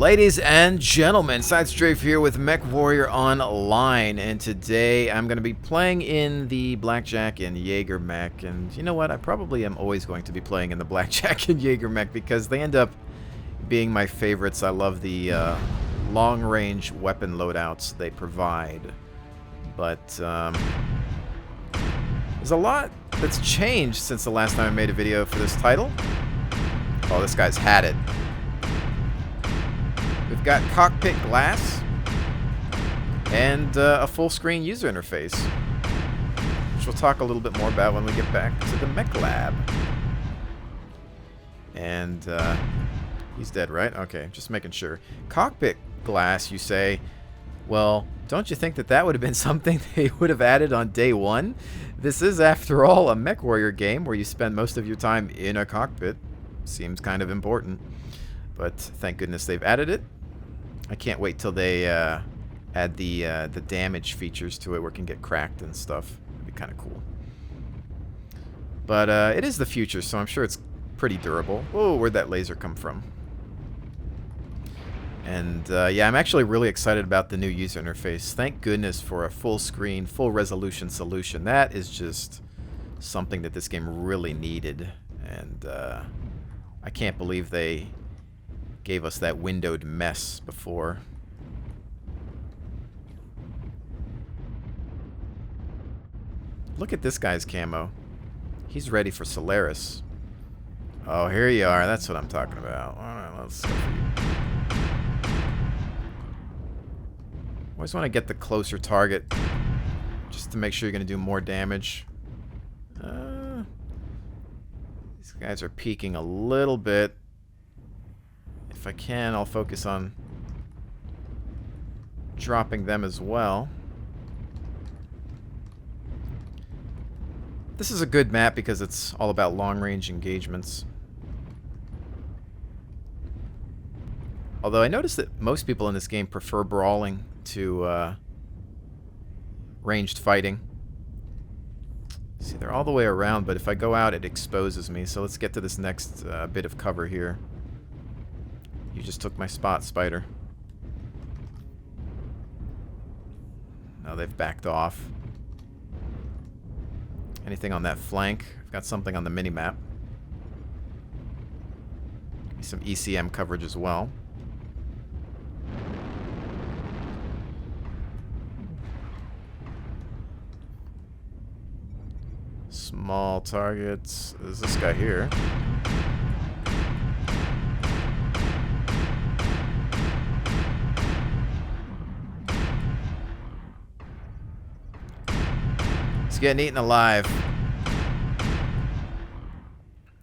Ladies and gentlemen, SideStrafe here with MechWarrior Online, and today I'm going to be playing in the Blackjack and Jager mech, and you know what, I probably am always going to be playing in the Blackjack and Jager mech because they end up being my favorites. I love the long-range weapon loadouts they provide, but there's a lot that's changed since the last time I made a video for this title. Oh, this guy's had it. We've got cockpit glass and a full-screen user interface, which we'll talk a little bit more about when we get back to the Mech Lab. And he's dead, right? Okay, just making sure. Cockpit glass, you say? Well, don't you think that that would have been something they would have added on day one? This is, after all, a MechWarrior game where you spend most of your time in a cockpit. Seems kind of important. But thank goodness they've added it. I can't wait till they add the damage features to it where it can get cracked and stuff. It'd be kind of cool. But it is the future, so I'm sure it's pretty durable. Whoa, where'd that laser come from? And yeah, I'm actually really excited about the new user interface. Thank goodness for a full screen, full resolution solution. That is just something that this game really needed. And I can't believe they gave us that windowed mess before. Look at this guy's camo. He's ready for Solaris. Oh, here you are. That's what I'm talking about. All right, let's go for you. Always want to get the closer target just to make sure you're going to do more damage. These guys are peeking a little bit. If I can, I'll focus on dropping them as well. This is a good map because it's all about long-range engagements. Although I noticed that most people in this game prefer brawling to ranged fighting. See, they're all the way around, but if I go out, it exposes me. So let's get to this next bit of cover here. You just took my spot, Spider. Now they've backed off. Anything on that flank? I've got something on the mini-map. Some ECM coverage as well. Small targets. There's this guy here. He's getting eaten alive.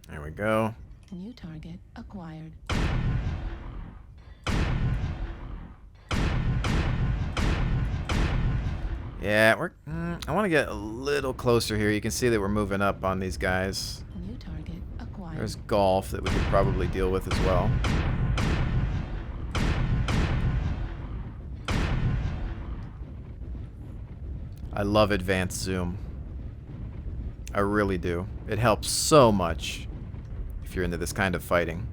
There we go. New target acquired. Yeah, I want to get a little closer here. You can see that we're moving up on these guys. New target acquired. There's golf that we could probably deal with as well. I love advanced zoom. I really do. It helps so much if you're into this kind of fighting.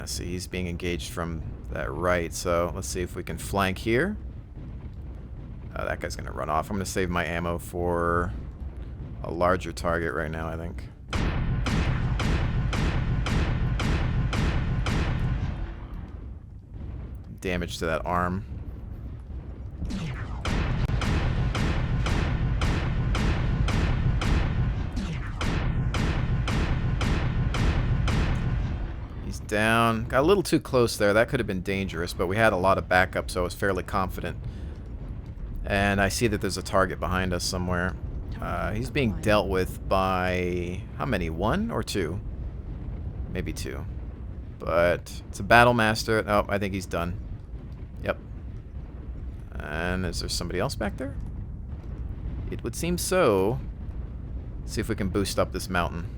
See, he's being engaged from that right, so let's see if we can flank here. That guy's going to run off. I'm going to save my ammo for a larger target right now, I think. Damage to that arm. Down. Got a little too close there. That could have been dangerous, but we had a lot of backup, so I was fairly confident. And I see that there's a target behind us somewhere. He's being dealt with by... how many? One or two? Maybe two. But it's a battle master. Oh, I think he's done. Yep. And is there somebody else back there? It would seem so. Let's see if we can boost up this mountain.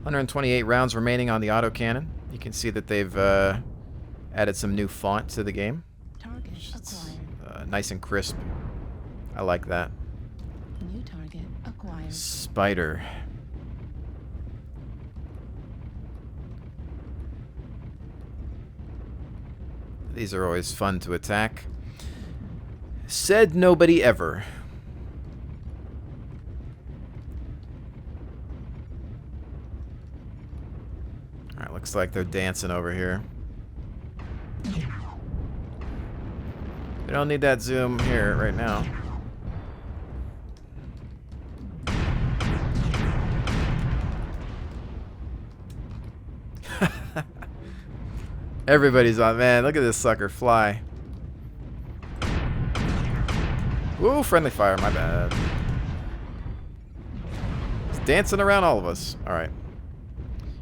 128 rounds remaining on the autocannon. You can see that they've added some new font to the game. Target acquired. Nice and crisp. I like that. New target acquired. Spider. These are always fun to attack. Said nobody ever. Alright, looks like they're dancing over here. We don't need that zoom here right now. Everybody's on. Man, look at this sucker fly. Ooh, friendly fire. My bad. It's dancing around all of us. Alright.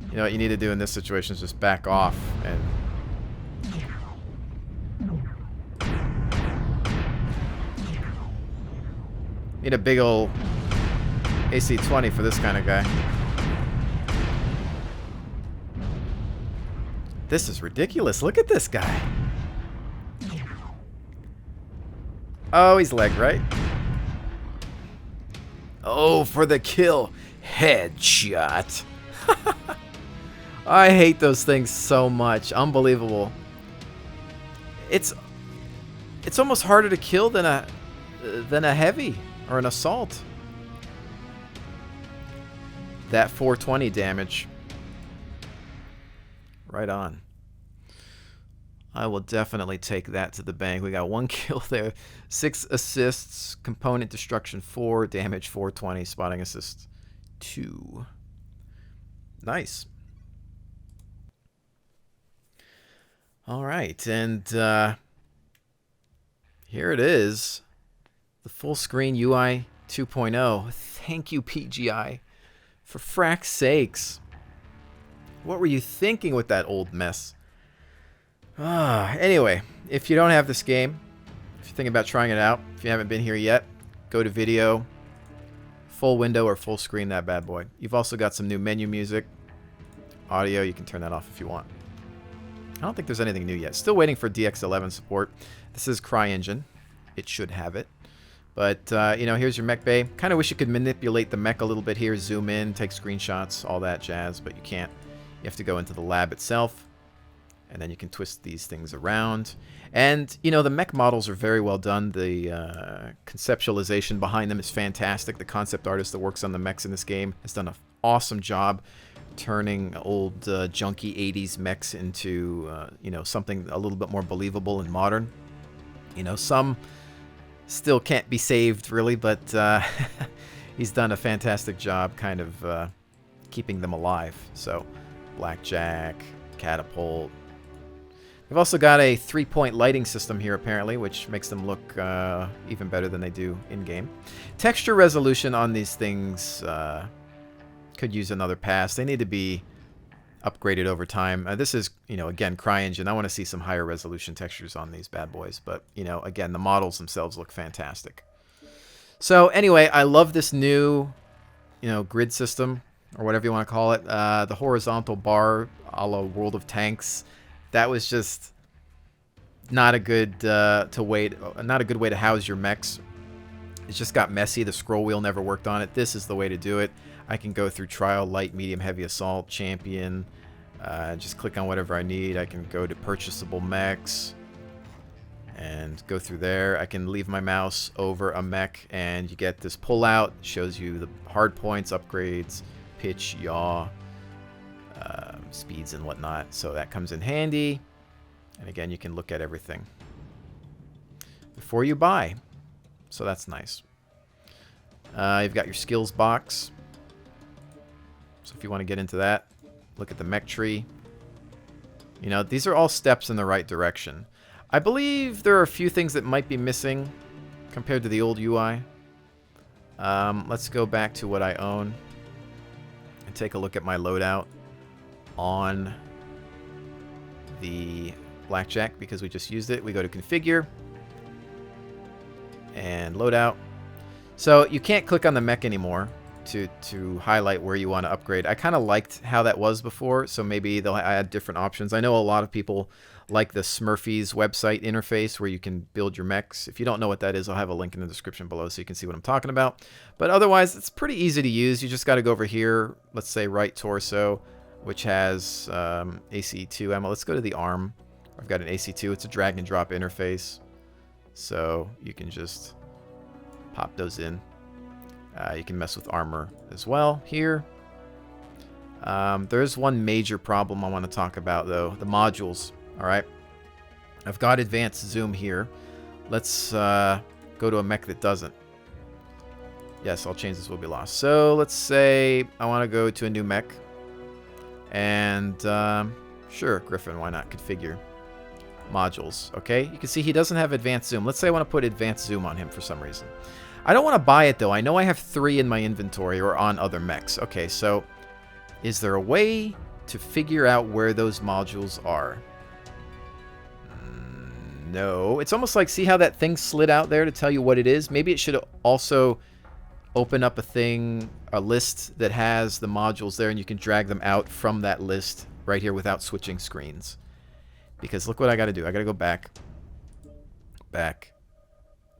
You know what you need to do in this situation is just back off and... Need a big ol' AC-20 for this kind of guy. This is ridiculous. Look at this guy. Oh, he's leg right. Oh, for the kill. Headshot. I hate those things so much. Unbelievable. It's almost harder to kill than a heavy or an assault. That 420 damage. Right on. I will definitely take that to the bank. We got 1 kill there. 6 assists. Component destruction 4. Damage 420. Spotting assist 2. Nice. Alright, and here it is. The full screen UI 2.0. Thank you, PGI. For frack's sakes. What were you thinking with that old mess? Anyway, if you don't have this game, if you're thinking about trying it out, if you haven't been here yet, go to video, full window or full screen that bad boy. You've also got some new menu music, audio. You can turn that off if you want. I don't think there's anything new yet. Still waiting for DX11 support. This is CryEngine. It should have it. But, you know, here's your mech bay. Kind of wish you could manipulate the mech a little bit here. Zoom in, take screenshots, all that jazz. But you can't. You have to go into the lab itself. And then you can twist these things around. And, you know, the mech models are very well done. The conceptualization behind them is fantastic. The concept artist that works on the mechs in this game has done an awesome job turning old junky 80s mechs into, you know, something a little bit more believable and modern. You know, some still can't be saved, really, but he's done a fantastic job kind of keeping them alive. So, Blackjack, Catapult. They've also got a 3-point lighting system here, apparently, which makes them look even better than they do in-game. Texture resolution on these things could use another pass. They need to be upgraded over time. This is, you know, again, CryEngine. I want to see some higher resolution textures on these bad boys. But, you know, again, the models themselves look fantastic. So, anyway, I love this new, you know, grid system, or whatever you want to call it. The horizontal bar a la World of Tanks. That was just not a good not a good way to house your mechs. It just got messy. The scroll wheel never worked on it. This is the way to do it. I can go through trial, light, medium, heavy assault, champion. Just click on whatever I need. I can go to purchasable mechs and go through there. I can leave my mouse over a mech and you get this pull out. Shows you the hard points, upgrades, pitch, yaw, speeds and whatnot. So that comes in handy. And again, you can look at everything before you buy. So that's nice. You've got your skills box. So if you want to get into that, look at the mech tree. You know, these are all steps in the right direction. I believe there are a few things that might be missing compared to the old UI. Let's go back to what I own and take a look at my loadout on the Blackjack because we just used it. We go to configure and loadout. So you can't click on the mech anymore to highlight where you want to upgrade. I kind of liked how that was before, so maybe they'll add different options. I know a lot of people like the Smurfy's website interface where you can build your mechs. If you don't know what that is, I'll have a link in the description below so you can see what I'm talking about. But otherwise, it's pretty easy to use. You just got to go over here, let's say right torso, which has AC2 ammo. Let's go to the arm I've got an AC2. It's a drag and drop interface. So you can just pop those in. You can mess with armor as well here. There's one major problem I want to talk about, though. The modules. All right. I've got advanced zoom here. Let's go to a mech that doesn't. Yes, all changes will be lost. So let's say I want to go to a new mech. And sure, Griffin, why not? Configure modules. Okay, you can see he doesn't have advanced zoom. Let's say I want to put advanced zoom on him for some reason. I don't want to buy it, though. I know I have 3 in my inventory or on other mechs. Okay, so is there a way to figure out where those modules are? No. It's almost like, see how that thing slid out there to tell you what it is? Maybe it should also open up a list that has the modules there, and you can drag them out from that list right here without switching screens. Because look what I got to do. I got to go back,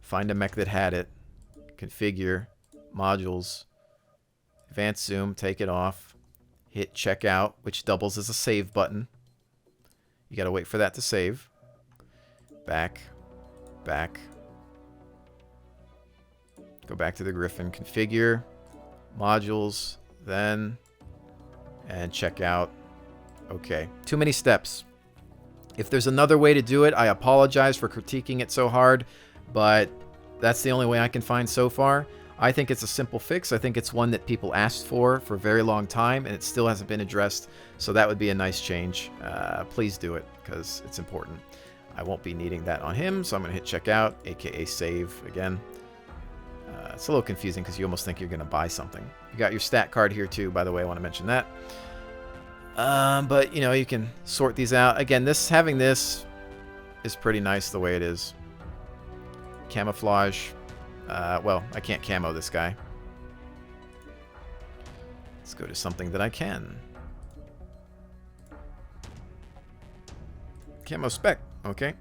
find a mech that had it, configure, modules, advanced zoom, take it off, hit checkout, which doubles as a save button. You got to wait for that to save. Back. Go back to the Griffin, configure, modules, then, and check out. Okay, too many steps. If there's another way to do it, I apologize for critiquing it so hard, but that's the only way I can find so far. I think it's a simple fix. I think it's one that people asked for a very long time, and it still hasn't been addressed, so that would be a nice change. Please do it, because it's important. I won't be needing that on him, so I'm going to hit checkout, aka save again. It's a little confusing because you almost think you're going to buy something. You got your stat card here too, by the way. I want to mention that. But, you know, you can sort these out. Again, having this is pretty nice the way it is. Camouflage. Well, I can't camo this guy. Let's go to something that I can. Camo spec. Okay.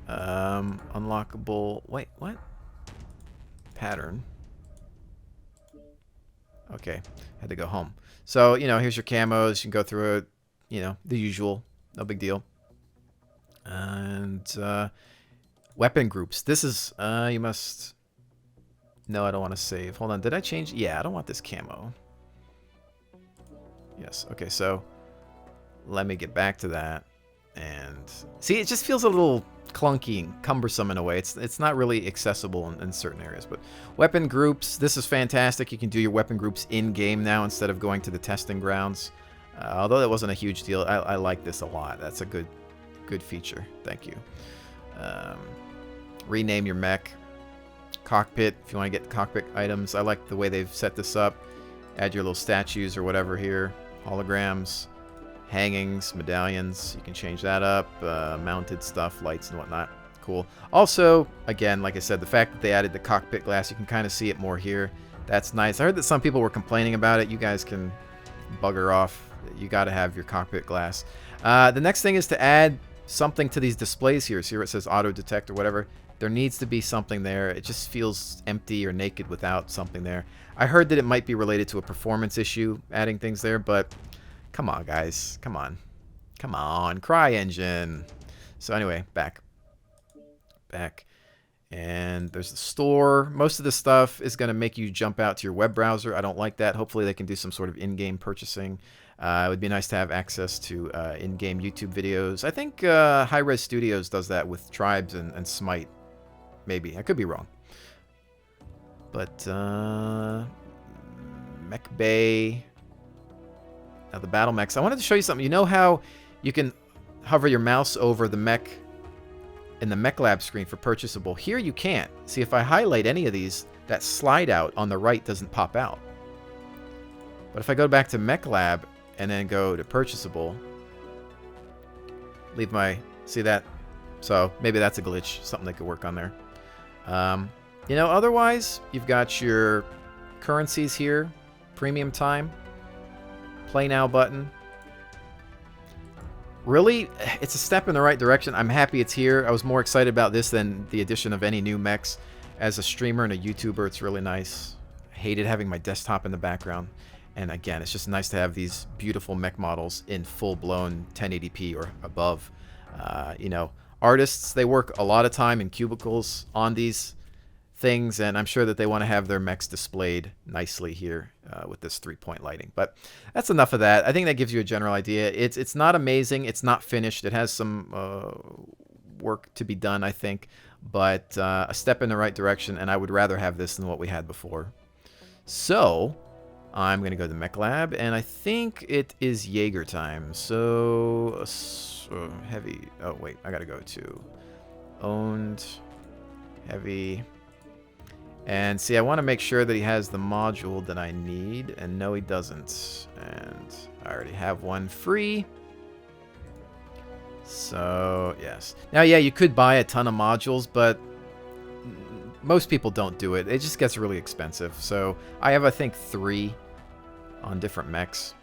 Unlockable. Wait, what? Pattern. Okay. Had to go home. So, you know, here's your camos. You can go through it. You know, the usual. No big deal. And weapon groups. This is, you must... No, I don't want to save. Hold on. Did I change? Yeah, I don't want this camo. Yes. Okay, so let me get back to that. And see, it just feels a little clunky and cumbersome in a way. It's not really accessible in certain areas. But weapon groups, this is fantastic. You can do your weapon groups in-game now instead of going to the testing grounds. Although that wasn't a huge deal, I like this a lot. That's a good feature. Thank you. Rename your mech. Cockpit, if you want to get cockpit items. I like the way they've set this up. Add your little statues or whatever here. Holograms. Hangings, medallions, you can change that up, mounted stuff, lights and whatnot. Cool. Also, again, like I said, the fact that they added the cockpit glass, you can kind of see it more here. That's nice. I heard that some people were complaining about it. You guys can bugger off. You got to have your cockpit glass. The next thing is to add something to these displays here. See where it says auto detect or whatever? There needs to be something there. It just feels empty or naked without something there. I heard that it might be related to a performance issue, adding things there, but come on, guys. Come on. Come on. CryEngine. So anyway, back. And there's the store. Most of the stuff is going to make you jump out to your web browser. I don't like that. Hopefully they can do some sort of in-game purchasing. It would be nice to have access to in-game YouTube videos. I think Hi-Res Studios does that with Tribes and Smite. Maybe. I could be wrong. But Mech Bay... Now the battle mechs. I wanted to show you something. You know how you can hover your mouse over the mech in the Mech Lab screen for purchasable? Here you can't. See, if I highlight any of these, that slide out on the right doesn't pop out. But if I go back to Mech Lab and then go to purchasable, leave my... See that? So maybe that's a glitch. Something they could work on there. You know, otherwise, you've got your currencies here. Premium time. Play now button. Really, it's a step in the right direction. I'm happy it's here. I was more excited about this than the addition of any new mechs. As a streamer and a YouTuber, it's really nice. I hated having my desktop in the background. And again, it's just nice to have these beautiful mech models in full-blown 1080p or above. You know, artists, they work a lot of time in cubicles on these things, and I'm sure that they want to have their mechs displayed nicely here with this 3-point lighting. But that's enough of that. I think that gives you a general idea. It's not amazing. It's not finished. It has some work to be done, I think, but a step in the right direction, and I would rather have this than what we had before. So I'm going to go to the Mech Lab, and I think it is Jager time. So, heavy. Oh, wait. I got to go to owned, heavy. And see, I want to make sure that he has the module that I need, and no, he doesn't. And I already have one free. So, yes. Now, yeah, you could buy a ton of modules, but most people don't do it. It just gets really expensive. So I have, I think, 3 on different mechs.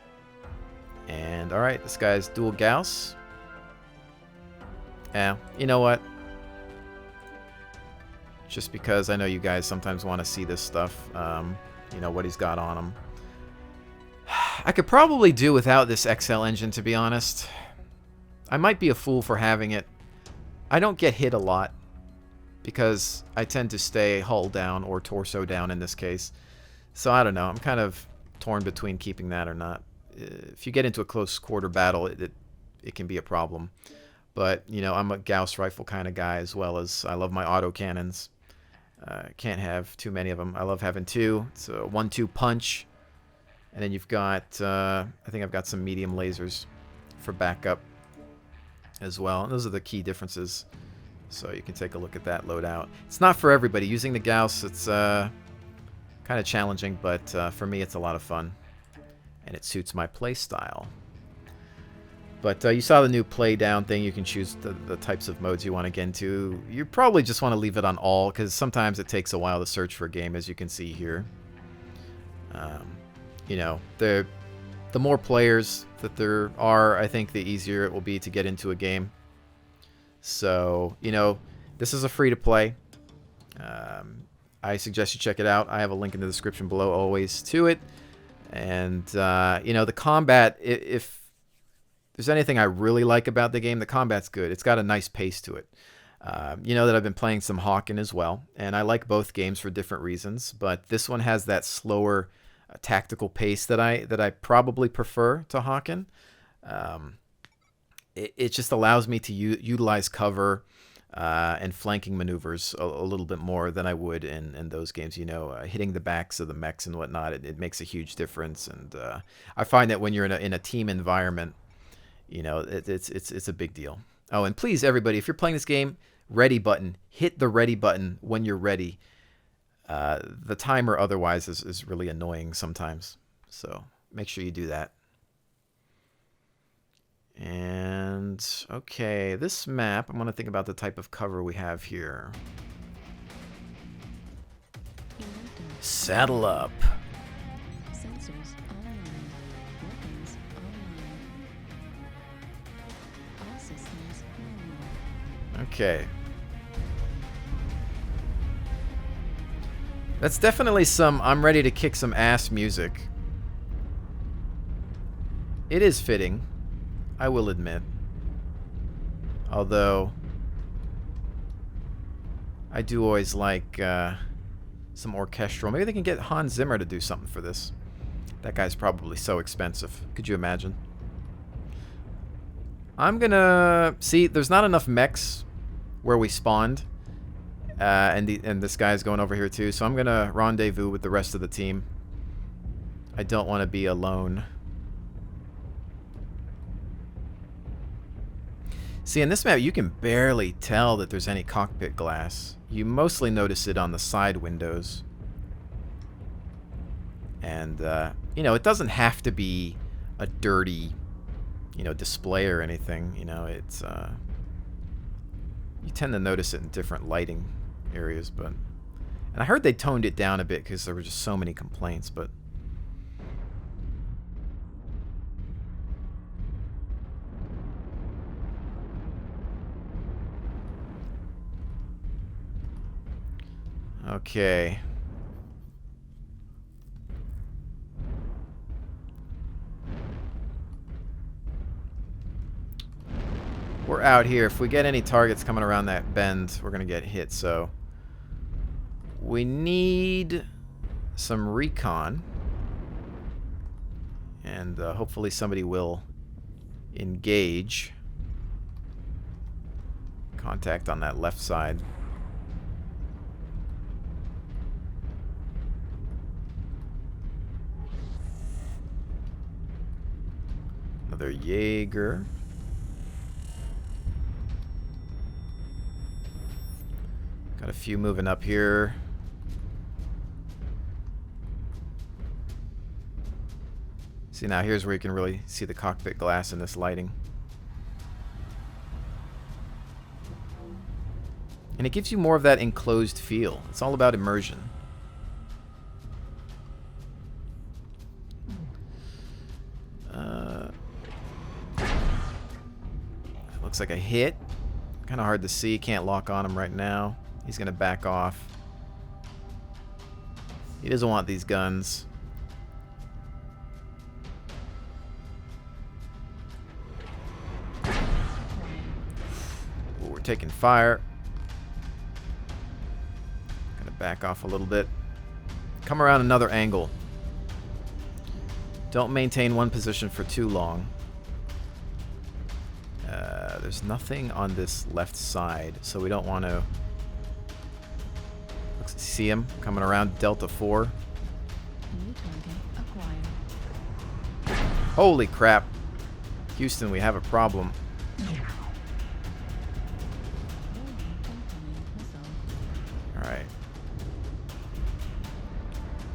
And all right, this guy's dual Gauss. Yeah, you know what? Just because I know you guys sometimes want to see this stuff, you know, what he's got on him. I could probably do without this XL engine, to be honest. I might be a fool for having it. I don't get hit a lot, because I tend to stay hull down or torso down in this case. So I don't know. I'm kind of torn between keeping that or not. If you get into a close quarter battle, it can be a problem. But, you know, I'm a Gauss rifle kind of guy, as well as I love my auto cannons. Can't have too many of them. I love having 2. It's a 1-2 punch. And then you've got, I think I've got some medium lasers for backup as well. And those are the key differences. So you can take a look at that loadout. It's not for everybody. Using the Gauss, it's kind of challenging, but for me, it's a lot of fun. And it suits my play style. But you saw the new play down thing. You can choose the types of modes you want to get into. You probably just want to leave it on all, because sometimes it takes a while to search for a game, as you can see here. You know, the more players that there are, I think the easier it will be to get into a game. So, you know, this is a free-to-play. I suggest you check it out. I have a link in the description below always to it. And, you know, the combat, if there's anything I really like about the game, the combat's good. It's got a nice pace to it. You know that I've been playing some Hawken as well, and I like both games for different reasons, but this one has that slower tactical pace that I probably prefer to Hawken. It just allows me to utilize cover and flanking maneuvers a little bit more than I would in those games. You know, hitting the backs of the mechs and whatnot, it makes a huge difference. And I find that when you're in a team environment, you know, it's a big deal. Oh, and please, everybody, if you're playing this game, ready button. Hit the ready button when you're ready. The timer otherwise is really annoying sometimes. So make sure you do that. And, okay, this map, I'm going to think about the type of cover we have here. Saddle up. Sensors online. Weapons online. All systems manual. Okay. That's definitely some I'm ready to kick some ass music. It is fitting, I will admit. Although, I do always like some orchestral. Maybe they can get Hans Zimmer to do something for this. That guy's probably so expensive. Could you imagine? I'm gonna... See, there's not enough mechs where we spawned. And this guy's going over here too. So I'm gonna rendezvous with the rest of the team. I don't want to be alone. See, in this map, you can barely tell that there's any cockpit glass. You mostly notice it on the side windows. And, you know, it doesn't have to be a dirty, you know, display or anything. You know, it's, you tend to notice it in different lighting areas, but... And I heard they toned it down a bit because there were just so many complaints, but... Okay. we're out here. If we get any targets coming around that bend, we're going to get hit. So we need some recon. And hopefully somebody will engage. Contact on that left side. Another Jager. Got a few moving up here. See, now here's where you can really see the cockpit glass in this lighting. And it gives you more of that enclosed feel. It's all about immersion. Looks like a hit. Kind of hard to see. Can't lock on him right now. He's going to back off. He doesn't want these guns. Ooh, we're taking fire. Going to back off a little bit. Come around another angle. Don't maintain one position for too long. There's nothing on this left side, so we don't want to see him coming around Delta 4. New target acquired. Holy crap. Houston, we have a problem. Alright.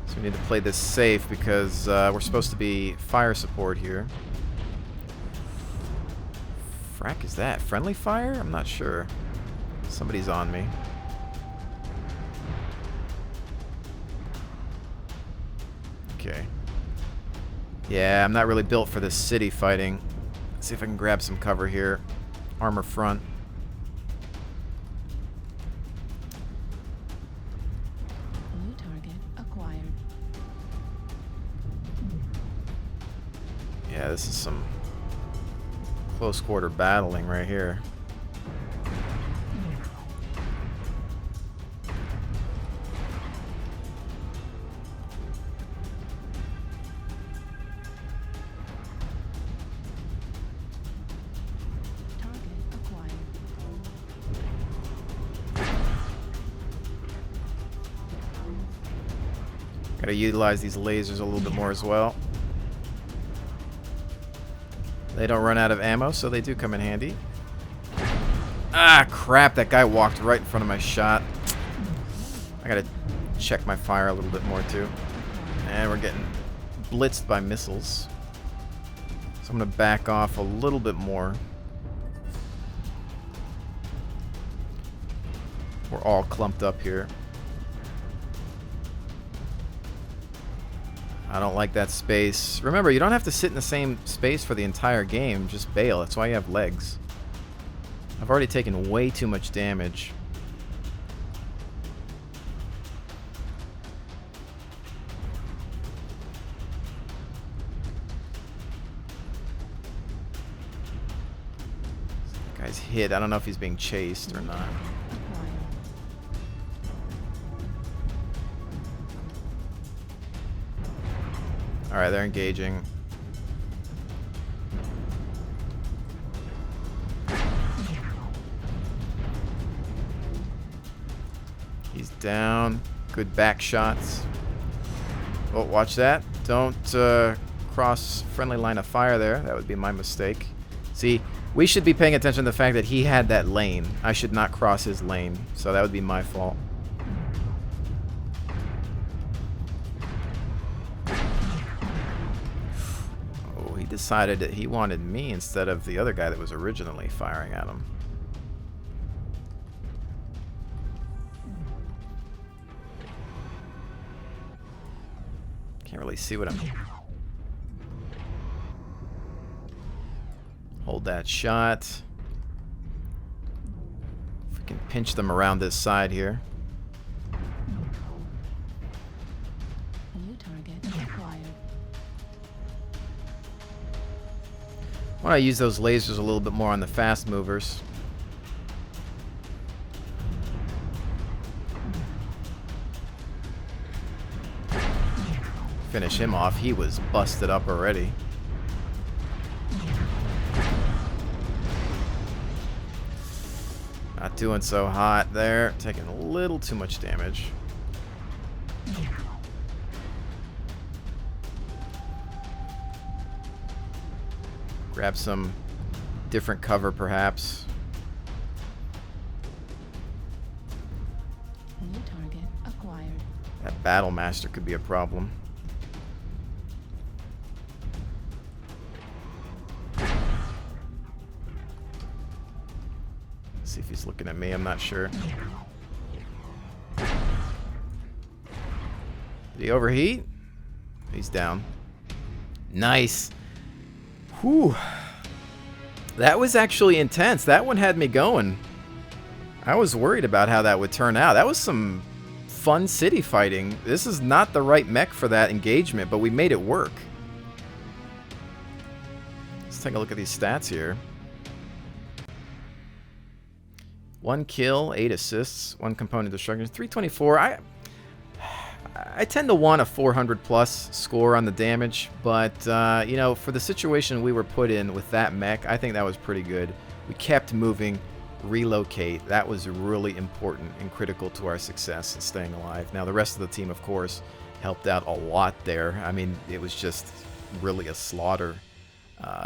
So we need to play this safe because we're supposed to be fire support here. Frack is that? Friendly fire? I'm not sure. Somebody's on me. Okay. Yeah, I'm not really built for this city fighting. Let's see if I can grab some cover here. Armor front. New target acquired. Yeah, this is some close quarter battling right here. Target acquired. Gotta utilize these lasers a little bit more as well. They don't run out of ammo, so they do come in handy. Ah, crap. That guy walked right in front of my shot. I gotta check my fire a little bit more, too. And we're getting blitzed by missiles. So I'm gonna back off a little bit more. We're all clumped up here. I don't like that space. Remember, you don't have to sit in the same space for the entire game. Just bail. That's why you have legs. I've already taken way too much damage. This guy's hit. I don't know if he's being chased or not. Acquired. Alright, they're engaging. He's down. Good back shots. Oh, watch that. Don't cross friendly line of fire there. That would be my mistake. See, we should be paying attention to the fact that he had that lane. I should not cross his lane. So that would be my fault. Decided that he wanted me instead of the other guy that was originally firing at him. Can't really see what I'm... Hold that shot. If we can pinch them around this side here. New target acquired. Want to use those lasers a little bit more on the fast movers. Finish him off. He was busted up already. Not doing so hot there. Taking a little too much damage. Grab some different cover, perhaps. New target acquired. That Battle Master could be a problem. See if he's looking at me. I'm not sure. Did he overheat? He's down. Nice. Whew. That was actually intense. That one had me going. I was worried about how that would turn out. That was some fun city fighting. This is not the right mech for that engagement, but we made it work. Let's take a look at these stats here. 1 kill, 8 assists, 1 component destruction, 324. I tend to want a 400 plus score on the damage, but you know, for the situation we were put in with that mech, I think that was pretty good. We kept moving, relocate. That was really important and critical to our success in staying alive. Now the rest of the team, of course, helped out a lot there. I mean, it was just really a slaughter.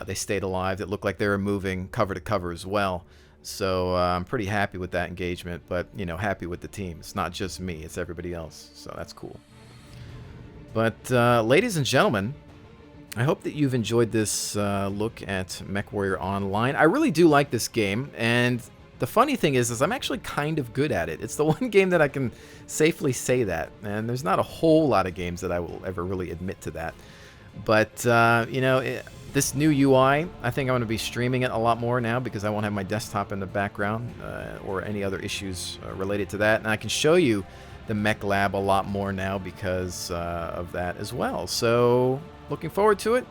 They stayed alive. It looked like they were moving cover to cover as well. So I'm pretty happy with that engagement, but, you know, happy with the team. It's not just me, it's everybody else, so that's cool. But, ladies and gentlemen, I hope that you've enjoyed this look at MechWarrior Online. I really do like this game, and the funny thing is I'm actually kind of good at it. It's the one game that I can safely say that, and there's not a whole lot of games that I will ever really admit to that. But, you know, this new UI, I think I'm going to be streaming it a lot more now because I won't have my desktop in the background or any other issues related to that. And I can show you the Mech Lab a lot more now because of that as well. So, looking forward to it.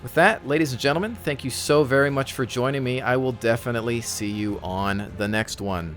With that, ladies and gentlemen, thank you so very much for joining me. I will definitely see you on the next one.